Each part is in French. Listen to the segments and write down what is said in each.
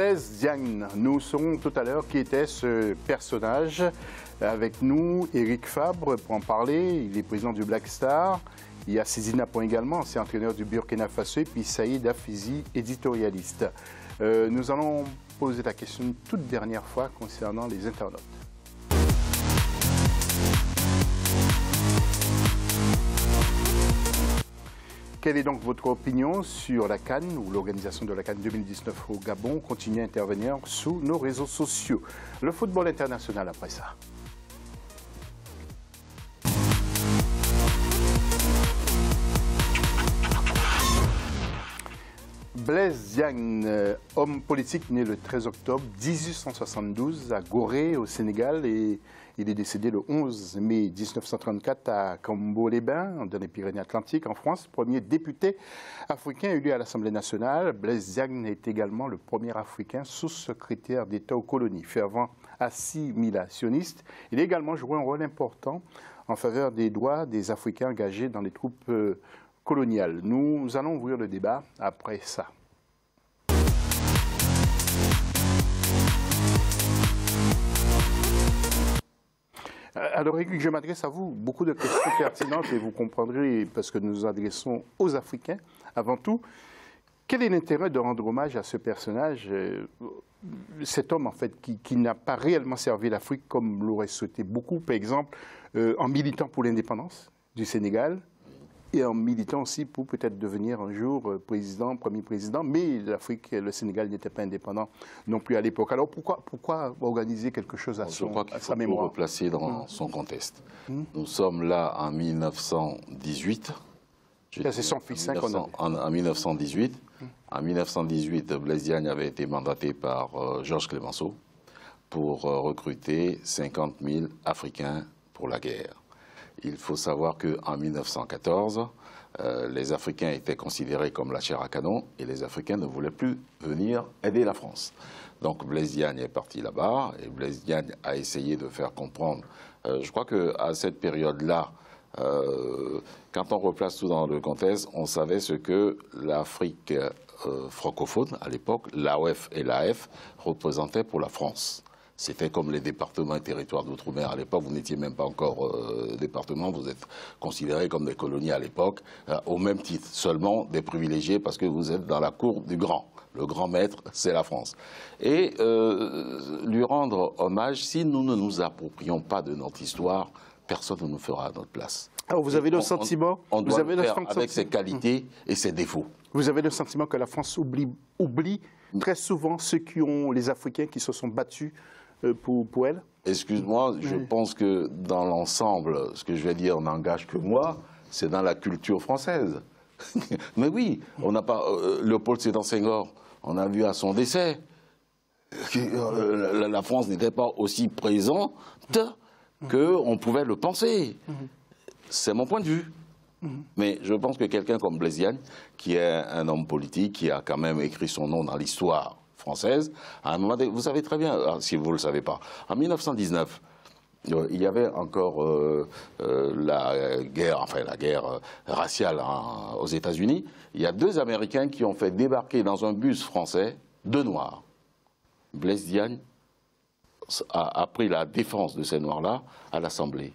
Blaise Diagne, nous saurons tout à l'heure qui était ce personnage. Avec nous, Éric Fabre pour en parler, il est président du Black Star. Il y a Sidi Napon également, ancien entraîneur du Burkina Faso, et puis Saïd Afizi, éditorialiste. Nous allons poser la question une toute dernière fois concernant les internautes. Quelle est donc votre opinion sur la CAN ou l'organisation de la CAN 2019 au Gabon? Continuez à intervenir sous nos réseaux sociaux. Le football international après ça. Blaise Diagne, homme politique né le 13 octobre 1872 à Gorée au Sénégal et il est décédé le 11 mai 1934 à Cambo-les-Bains, dans les Pyrénées-Atlantiques, en France. Premier député africain élu à l'Assemblée nationale, Blaise Diagne est également le premier Africain sous-secrétaire d'État aux colonies. Fervent assimilationniste, il a également joué un rôle important en faveur des droits des Africains engagés dans les troupes coloniales. Nous allons ouvrir le débat après ça. Alors, Éric, je m'adresse à vous. Beaucoup de questions pertinentes et vous comprendrez parce que nous nous adressons aux Africains avant tout. Quel est l'intérêt de rendre hommage à ce personnage, cet homme en fait qui n'a pas réellement servi l'Afrique comme l'aurait souhaité beaucoup, par exemple, en militant pour l'indépendance du Sénégal et en militant aussi pour peut-être devenir un jour président, premier président, mais l'Afrique et le Sénégal n'étaient pas indépendants non plus à l'époque. Alors pourquoi organiser quelque chose à, sa mémoire? Je crois qu'il faut le replacer dans son contexte. Nous sommes là en 1918. C'est son fils qu'on a. En 1918. En 1918, Blaise Diagne avait été mandaté par Georges Clemenceau pour recruter 50 000 Africains pour la guerre. Il faut savoir qu'en 1914, les Africains étaient considérés comme la chair à canon et les Africains ne voulaient plus venir aider la France. Donc Blaise Diagne est parti là-bas et Blaise Diagne a essayé de faire comprendre. Je crois qu'à cette période-là, quand on replace tout dans le contexte, on savait ce que l'Afrique francophone, à l'époque, l'AOF et l'AF, représentaient pour la France. C'était comme les départements et territoires d'outre-mer à l'époque. Vous n'étiez même pas encore département, vous êtes considérés comme des colonies à l'époque, au même titre, seulement des privilégiés parce que vous êtes dans la cour du grand. Le grand maître, c'est la France. Et lui rendre hommage, si nous ne nous approprions pas de notre histoire, personne ne nous fera à notre place. Alors vous avez le sentiment, on doit le faire avec ses qualités et ses défauts. Vous avez le sentiment que la France oublie très souvent ceux qui ont, les Africains qui se sont battus pour elle? Excuse-moi, je pense que dans l'ensemble, ce que je vais dire n'engage que moi, c'est dans la culture française. Mais oui, on n'a pas Léopold Sédar Senghor, on a vu à son décès que la France n'était pas aussi présente qu'on pouvait le penser. C'est mon point de vue. Mais je pense que quelqu'un comme Blaise Diagne, qui est un homme politique, qui a quand même écrit son nom dans l'histoire française, à un moment donné, vous savez très bien, si vous ne le savez pas, en 1919, il y avait encore la guerre raciale aux États-Unis. Il y a deux Américains qui ont fait débarquer dans un bus français deux Noirs. Blaise Diagne a pris la défense de ces Noirs-là à l'Assemblée.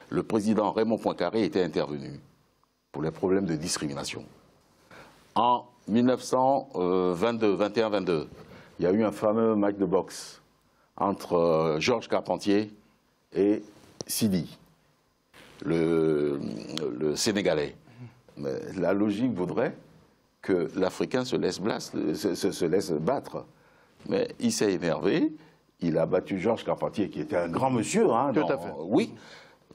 Le président Raymond Poincaré était intervenu pour les problèmes de discrimination. En 1921-22, il y a eu un fameux match de boxe entre Georges Carpentier et Sidi, le Sénégalais. Mais la logique voudrait que l'Africain se laisse battre. Mais il s'est énervé, il a battu Georges Carpentier, qui était un grand monsieur. Hein, Tout à fait. Oui,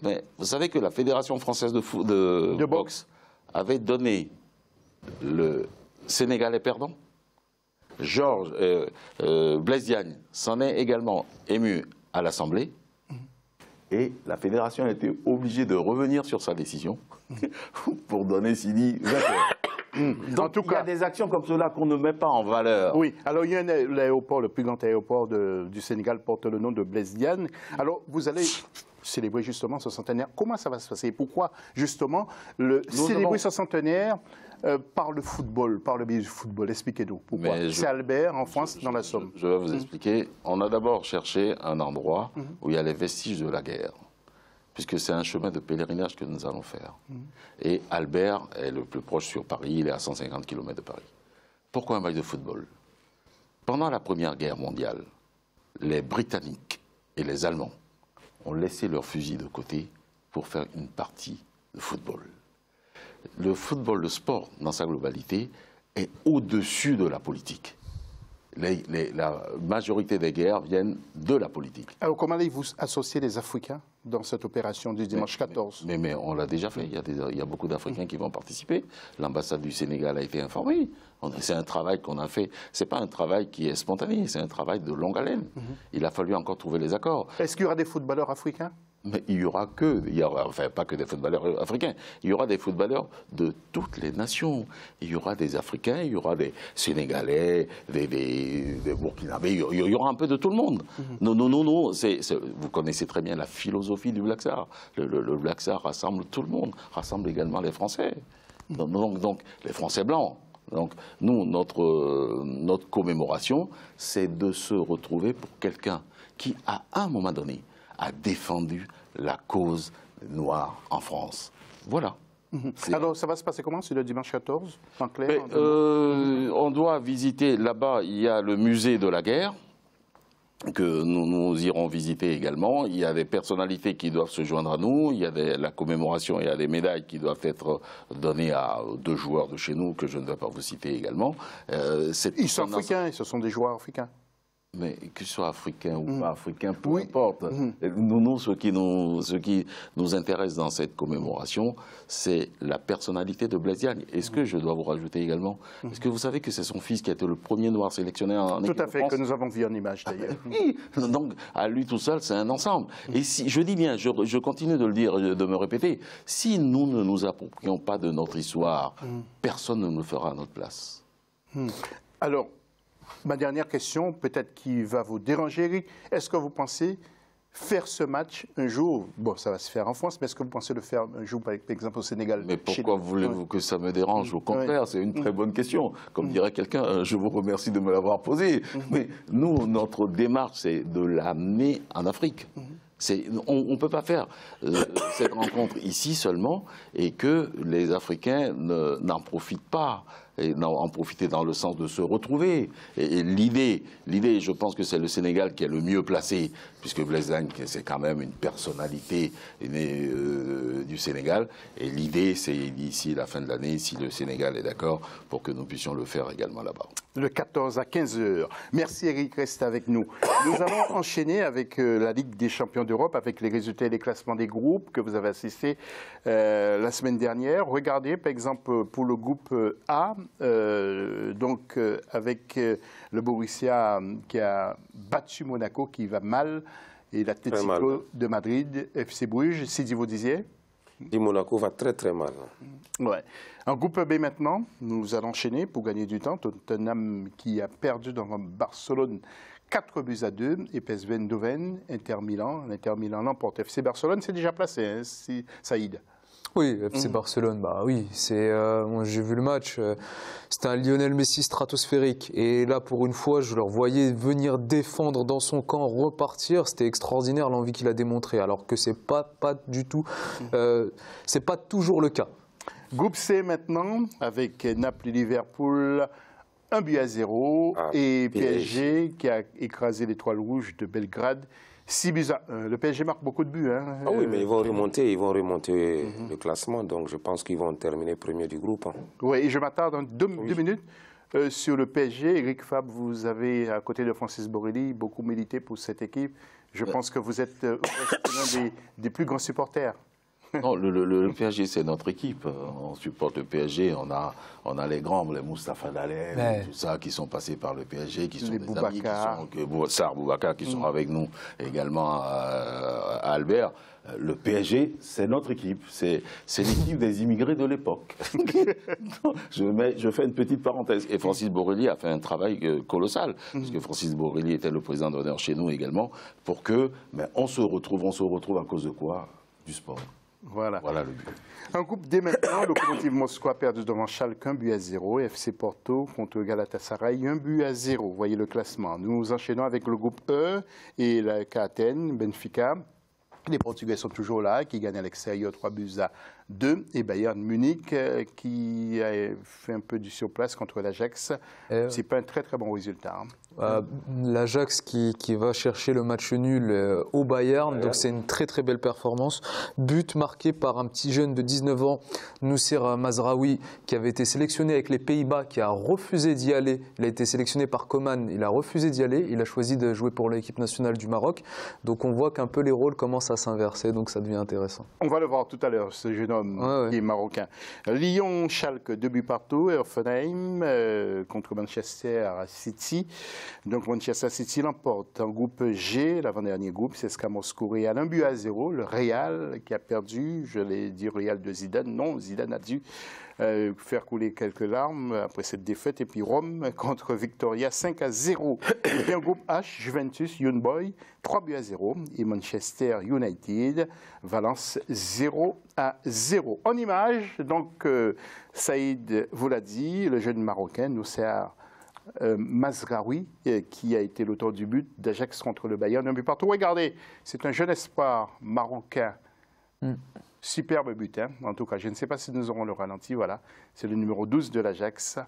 mais vous savez que la Fédération française de boxe avait donné le Sénégalais perdant. Blaise Diagne s'en est également ému à l'Assemblée et la fédération a été obligée de revenir sur sa décision pour donner Sidi vainqueur. Donc, en tout cas, il y a des actions comme cela qu'on ne met pas en valeur. Oui, alors il y a l'aéroport, le plus grand aéroport du Sénégal porte le nom de Blaise Diagne. Alors vous allez célébrer justement ce centenaire. Comment ça va se passer? Pourquoi justement célébrer ce centenaire par le football, par le biais du football? Expliquez-nous. Pourquoi? C'est Albert, en France, dans la Somme. Je vais vous expliquer. On a d'abord cherché un endroit où il y a les vestiges de la guerre, puisque c'est un chemin de pèlerinage que nous allons faire. Et Albert est le plus proche sur Paris, il est à 150 km de Paris. Pourquoi un match de football? Pendant la Première Guerre mondiale, les Britanniques et les Allemands ont laissé leurs fusils de côté pour faire une partie de football. Le football, le sport, dans sa globalité, est au-dessus de la politique. La majorité des guerres viennent de la politique. Alors, comment allez-vous associer les Africains dans cette opération du dimanche 14? Mais on l'a déjà fait. Il y a beaucoup d'Africains qui vont participer. L'ambassade du Sénégal a été informée. C'est un travail qu'on a fait. Ce n'est pas un travail qui est spontané, c'est un travail de longue haleine. Il a fallu encore trouver les accords. Est-ce qu'il y aura des footballeurs africains? Mais il y aura enfin pas que des footballeurs africains, il y aura des footballeurs de toutes les nations. Il y aura des Africains, il y aura des Sénégalais, des Burkinabés, il y aura un peu de tout le monde. Non, vous connaissez très bien la philosophie du Black Star. Le Black Star rassemble tout le monde, rassemble également les Français. Donc les Français blancs. Donc nous, notre commémoration, c'est de se retrouver pour quelqu'un qui, à un moment donné, a défendu la cause noire en France. Voilà. Alors, ça va se passer comment sur le dimanche 14, en clair? On doit visiter, là-bas, il y a le musée de la guerre, que nous irons visiter également. Il y a des personnalités qui doivent se joindre à nous, il y a la commémoration, il y a des médailles qui doivent être données à 2 joueurs de chez nous, que je ne vais pas vous citer également. Ils sont africains, ce sont des joueurs africains. Mais que ce soit africain ou pas africain, peu importe. Nous, ce qui nous intéresse dans cette commémoration, c'est la personnalité de Blaise Diagne. Est-ce que je dois vous rajouter également? Est-ce que vous savez que c'est son fils qui a été le premier noir sélectionné en équipe de France? Tout à fait, que nous avons vu en image d'ailleurs. Donc, à lui tout seul, c'est un ensemble. Et si, je dis bien, je continue de le dire, de me répéter, si nous ne nous approprions pas de notre histoire, personne ne nous fera à notre place. Alors, ma dernière question, peut-être qui va vous déranger, Eric. Est-ce que vous pensez faire ce match un jour? Bon, ça va se faire en France, mais est-ce que vous pensez le faire un jour, par exemple, au Sénégal? Mais pourquoi voulez-vous que ça me dérange? Au contraire, c'est une très bonne question. Comme dirait quelqu'un, je vous remercie de me l'avoir posée. Mais nous, notre démarche, c'est de l'amener en Afrique. On ne peut pas faire cette rencontre ici seulement et que les Africains n'en profitent pas. Et en profiter dans le sens de se retrouver. Et l'idée, je pense que c'est le Sénégal qui est le mieux placé, puisque Blaise Diagne, c'est quand même une personnalité du Sénégal. Et l'idée, c'est d'ici la fin de l'année, si le Sénégal est d'accord, pour que nous puissions le faire également là-bas. Le 14 à 15 h. Merci Eric, reste avec nous. Nous allons enchaîner avec la Ligue des champions d'Europe, avec les résultats et les classements des groupes que vous avez assistés la semaine dernière. Regardez, par exemple, pour le groupe A, avec le Borussia qui a battu Monaco, qui va mal, et l'Atlético de Madrid, FC Bruges, Sidi, vous disiez? Et Monaco va très très mal. Ouais. En groupe B maintenant, nous allons enchaîner pour gagner du temps. Tottenham qui a perdu devant Barcelone 4-2, et PSV Eindhoven, Inter Milan. L'Inter Milan l'emporte. FC Barcelone, c'est déjà placé, hein, Saïd? Oui, FC Barcelone, bah oui, j'ai vu le match, c'était un Lionel Messi stratosphérique. Et là, pour une fois, je le voyais venir défendre dans son camp, repartir. C'était extraordinaire l'envie qu'il a démontré, alors que c'est pas du tout, c'est pas toujours le cas. Groupe C maintenant, avec Naples-Liverpool, 1-0, et PSG qui a écrasé l'Étoile Rouge de Belgrade. 6-1. Le PSG marque beaucoup de buts. Hein. Ah oui, mais ils vont remonter le classement. Donc je pense qu'ils vont terminer premier du groupe. Hein. Oui, et je m'attarde dans deux minutes sur le PSG. Eric Fabre, vous avez, à côté de Francis Borrelli, beaucoup milité pour cette équipe. Je pense que vous êtes l'un des plus grands supporters. Non, le PSG, c'est notre équipe. On supporte le PSG. On a les grands, les Moustapha Dalem, tout ça, qui sont passés par le PSG, qui sont les des Boubacar. amis, Sarr Boubacar, qui sont avec nous également à Albert. Le PSG, c'est notre équipe. C'est l'équipe des immigrés de l'époque. Je fais une petite parenthèse. Et Francis Borrelli a fait un travail colossal, puisque Francis Borrelli était le président d'honneur chez nous également, pour que on se retrouve à cause de quoi? Du sport. Voilà. Voilà le but. Un groupe dès maintenant, Lokomotiv Moscou a perdu devant Schalke 1-0, FC Porto contre Galatasaray 1-0. Vous voyez le classement. Nous enchaînons avec le groupe E et la Athènes, Benfica. Les Portugais sont toujours là, qui gagnent à l'extérieur 3-2. Et Bayern Munich qui a fait un peu du surplace contre l'Ajax. C'est pas un très très bon résultat. L'Ajax qui va chercher le match nul au Bayern, donc c'est une très très belle performance. But marqué par un petit jeune de 19 ans, Noussair Mazraoui, qui avait été sélectionné avec les Pays-Bas, qui a refusé d'y aller. Il a été sélectionné par Coman, il a refusé d'y aller. Il a choisi de jouer pour l'équipe nationale du Maroc. Donc on voit qu'un peu les rôles commencent à s'inverser, donc ça devient intéressant. On va le voir tout à l'heure, ce jeune homme qui est marocain. Lyon, Schalke, 2 buts partout. Hoffenheim contre Manchester City. Donc Manchester City l'emporte. En groupe G, l'avant-dernier groupe, c'est CSKA Moscou Real 1-0. Le Real qui a perdu, je l'ai dit Real de Zidane. Non, Zidane a dû faire couler quelques larmes après cette défaite. Et puis Rome contre Victoria 5-0. Et puis en groupe H, Juventus, Young Boys 3-0. Et Manchester United, Valence 0-0. En image, donc Saïd vous l'a dit, le jeune Marocain, Noussair Mazraoui, qui a été l'auteur du but d'Ajax contre le Bayern. Un but partout. Regardez, c'est un jeune espoir marocain. Superbe but, hein. En tout cas. Je ne sais pas si nous aurons le ralenti. Voilà, c'est le numéro 12 de l'Ajax.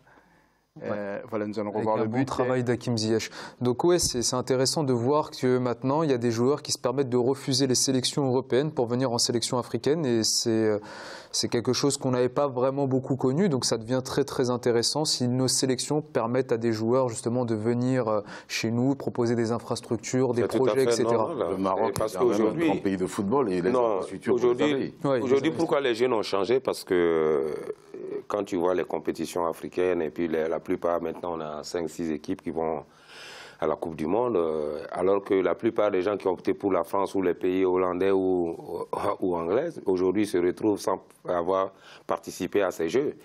Voilà, nous allons revoir le but. Bon travail d'Hakim Ziyech. Donc ouais, c'est intéressant de voir que maintenant, il y a des joueurs qui se permettent de refuser les sélections européennes pour venir en sélection africaine. Et c'est quelque chose qu'on n'avait pas vraiment beaucoup connu. Donc ça devient très très intéressant si nos sélections permettent à des joueurs justement de venir chez nous, proposer des infrastructures, des projets, etc. Le Maroc est un grand pays de football et les infrastructures. Aujourd'hui, pourquoi les jeunes ont changé? Parce que quand tu vois les compétitions africaines, et puis la plupart, maintenant, on a 5-6 équipes qui vont à la Coupe du Monde, alors que la plupart des gens qui ont opté pour la France ou les pays hollandais ou anglais, aujourd'hui se retrouvent sans avoir participé à ces jeux.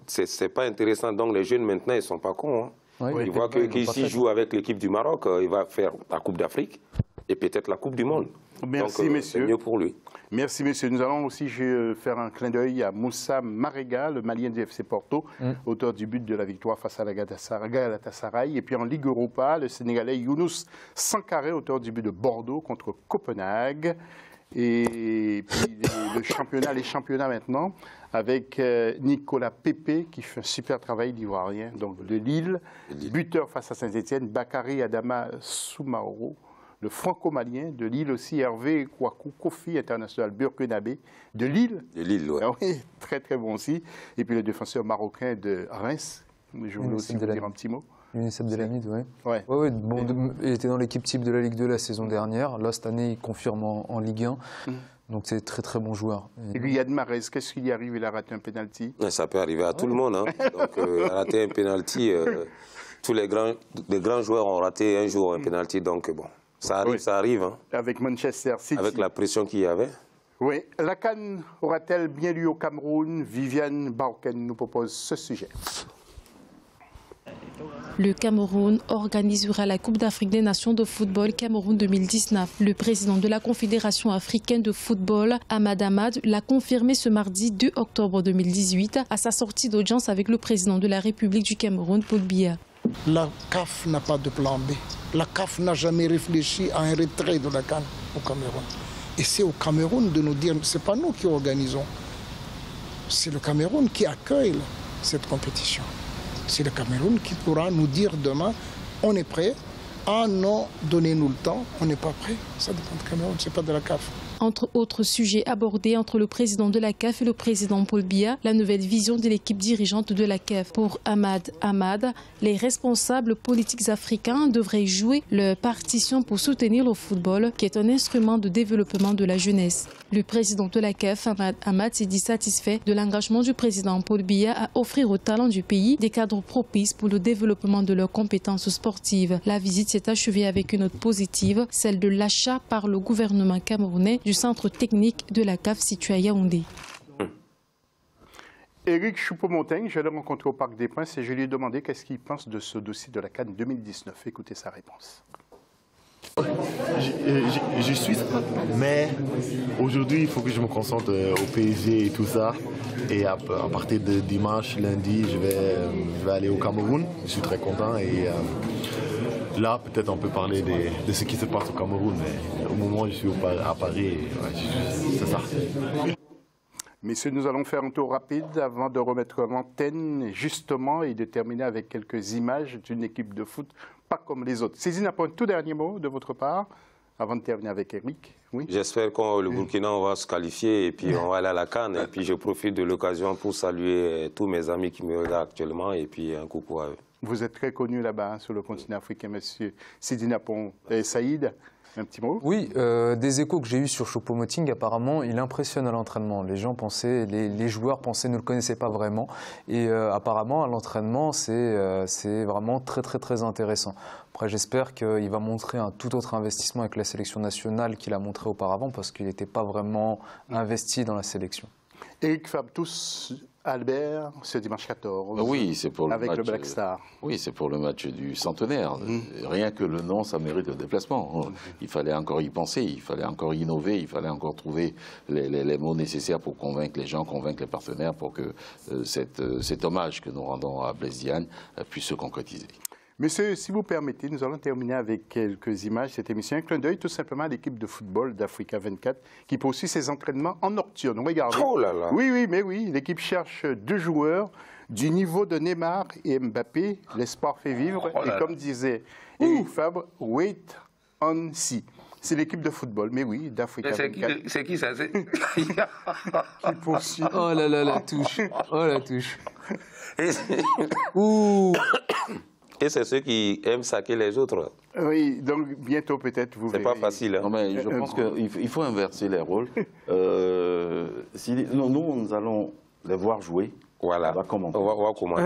C'est pas intéressant. Donc les jeunes, maintenant, ils ne sont pas cons. Hein. Ils voient qu'ici, joue avec l'équipe du Maroc, il va faire la Coupe d'Afrique et peut-être la Coupe du Monde. Merci, messieurs. C'est mieux pour lui. Merci, messieurs. Nous allons aussi faire un clin d'œil à Moussa Marega, le Malien du FC Porto, auteur du but de la victoire face à la Galatasaray. Et puis en Ligue Europa, le Sénégalais Younous Sankaré, auteur du but de Bordeaux contre Copenhague. Et puis les championnats maintenant, avec Nicolas Pépé, qui fait un super travail d'Ivoirien, donc de Lille. Buteur face à Saint-Etienne, Bakary Adama Soumaoro. Le franco-malien de Lille aussi, Hervé Kouakou Kofi, international burkinabé de Lille. De Lille, oui. Ah oui, très très bon aussi. Et puis le défenseur marocain de Reims, je voulais aussi vous dire un petit mot. Younes Abdelhamid, oui. Ouais. Bon, il était dans l'équipe type de la Ligue 2 la saison dernière. Là, cette année, il confirme en Ligue 1. Donc c'est très très bon joueur. Et lui, Yad Mahrez, qu'est-ce qu'il y arrive? Il a raté un pénalty. Ça peut arriver à tout le monde. Hein. Donc il a raté un pénalty. Tous les grands joueurs ont raté un jour un pénalty. Donc bon. Ça arrive. Hein. Avec Manchester City. Avec la pression qu'il y avait. Oui. La CAN aura-t-elle bien lieu au Cameroun? Viviane Bauken nous propose ce sujet. Le Cameroun organisera la Coupe d'Afrique des Nations de football Cameroun 2019. Le président de la Confédération africaine de football, Ahmad Ahmad, l'a confirmé ce mardi 2 octobre 2018 à sa sortie d'audience avec le président de la République du Cameroun, Paul Biya. La CAF n'a pas de plan B. La CAF n'a jamais réfléchi à un retrait de la CAN au Cameroun. Et c'est au Cameroun de nous dire, ce n'est pas nous qui organisons, c'est le Cameroun qui accueille cette compétition. C'est le Cameroun qui pourra nous dire demain, on est prêt, ah non, donnez-nous le temps, on n'est pas prêt. Ça dépend du Cameroun, c'est pas de la CAF. Entre autres sujets abordés entre le président de la CAF et le président Paul Biya, la nouvelle vision de l'équipe dirigeante de la CAF. Pour Ahmad Ahmad, les responsables politiques africains devraient jouer leur partition pour soutenir le football, qui est un instrument de développement de la jeunesse. Le président de la CAF, Ahmad Ahmad, s'est dit satisfait de l'engagement du président Paul Biya à offrir aux talents du pays des cadres propices pour le développement de leurs compétences sportives. La visite s'est achevée avec une note positive, celle de l'achat par le gouvernement camerounais du centre technique de la CAF situé à Yaoundé. Éric Choupo-Moting, je l'ai rencontré au Parc des Princes et je lui ai demandé qu'est-ce qu'il pense de ce dossier de la CAN 2019. Écoutez sa réponse. Je suis ça, mais aujourd'hui il faut que je me concentre au PSG et tout ça. Et à partir de dimanche, lundi, je vais aller au Cameroun. Je suis très content et là peut-être on peut parler de ce qui se passe au Cameroun. Mais au moment où je suis à Paris, ouais, c'est ça. Messieurs, nous allons faire un tour rapide avant de remettre l'antenne justement et de terminer avec quelques images d'une équipe de foot pas comme les autres. Cézine, un tout dernier mot de votre part avant de terminer avec Eric. Oui. J'espère que le Burkina va se qualifier et puis on va aller à la CAN. Et puis je profite de l'occasion pour saluer tous mes amis qui me regardent actuellement et puis un coucou à eux. Vous êtes très connu là-bas sur le continent africain, monsieur Sidi Apon et Saïd. Un petit mot? Oui, des échos que j'ai eus sur Choupo-Moting, apparemment, il impressionne à l'entraînement. Les gens pensaient, les joueurs pensaient, ne le connaissaient pas vraiment. Et apparemment, à l'entraînement, c'est vraiment très, très, très intéressant. Après, j'espère qu'il va montrer un tout autre investissement avec la sélection nationale qu'il a montré auparavant, parce qu'il n'était pas vraiment investi dans la sélection. Eric Fabtous, Albert, ce dimanche 14, oui, c'est pour le avec match, le Black Star. Oui, c'est pour le match du centenaire. Rien que le nom, ça mérite un déplacement. Il fallait encore y penser, il fallait encore innover, il fallait encore trouver les mots nécessaires pour convaincre les gens, convaincre les partenaires pour que cet hommage que nous rendons à Blaise Diagne puisse se concrétiser. Messieurs, si vous permettez, nous allons terminer avec quelques images de cette émission. Un clin d'œil tout simplement à l'équipe de football d'Africa 24 qui poursuit ses entraînements en nocturne. Regardez. Oh là là. Oui, mais oui. L'équipe cherche 2 joueurs du niveau de Neymar et Mbappé. L'espoir fait vivre. Oh là et comme disait Eric Fabre, wait on see. C'est l'équipe de football, mais oui, d'Africa 24. C'est qui ça? Qui poursuit. Oh là là, la touche. Oh la touche. Ouh. Et c'est ceux qui aiment saquer les autres. Oui, donc bientôt peut-être vous verrez. C'est pas facile. Hein. Non, mais je pense qu'il faut inverser les rôles. Nous allons les voir jouer. Voilà. On va commenter. On va commenter.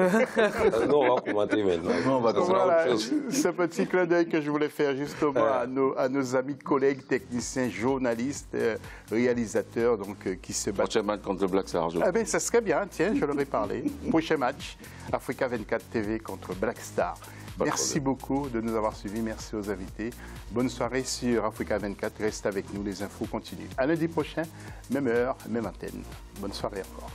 Nous, on va commenter maintenant. Non, on va Voilà, ce petit clin d'œil que je voulais faire justement à nos amis, collègues, techniciens, journalistes, réalisateurs donc, qui se battent. Prochain match contre le Black Star. Ah ben, ça serait bien, tiens, je leur ai parlé. Prochain match, Africa 24 TV contre Black Star. Merci beaucoup de nous avoir suivis, merci aux invités. Bonne soirée sur Africa 24, reste avec nous, les infos continuent. À lundi prochain, même heure, même antenne. Bonne soirée encore.